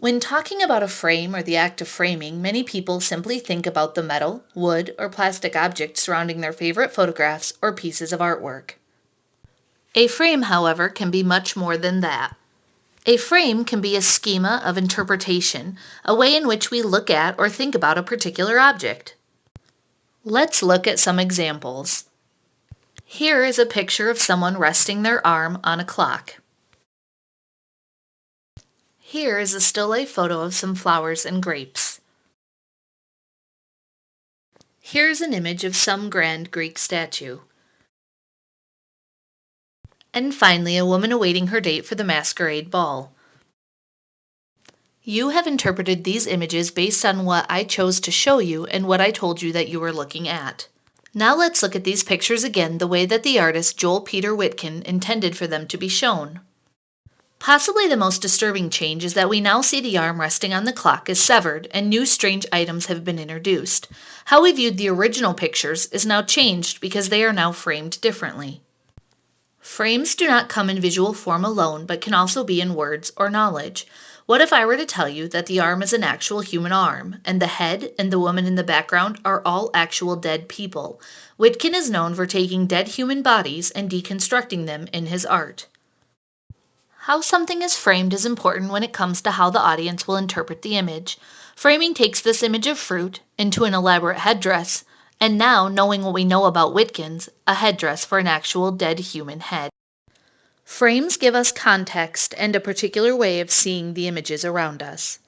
When talking about a frame or the act of framing, many people simply think about the metal, wood, or plastic objects surrounding their favorite photographs or pieces of artwork. A frame, however, can be much more than that. A frame can be a schema of interpretation, a way in which we look at or think about a particular object. Let's look at some examples. Here is a picture of someone resting their arm on a clock. Here is a still life photo of some flowers and grapes. Here's an image of some grand Greek statue. And finally, a woman awaiting her date for the masquerade ball. You have interpreted these images based on what I chose to show you and what I told you that you were looking at. Now let's look at these pictures again the way that the artist Joel Peter Witkin intended for them to be shown. Possibly the most disturbing change is that we now see the arm resting on the clock is severed and new strange items have been introduced. How we viewed the original pictures is now changed because they are now framed differently. Frames do not come in visual form alone, but can also be in words or knowledge. What if I were to tell you that the arm is an actual human arm, and the head and the woman in the background are all actual dead people? Witkin is known for taking dead human bodies and deconstructing them in his art. How something is framed is important when it comes to how the audience will interpret the image. Framing takes this image of fruit into an elaborate headdress, and now, knowing what we know about Witkin's, a headdress for an actual dead human head. Frames give us context and a particular way of seeing the images around us.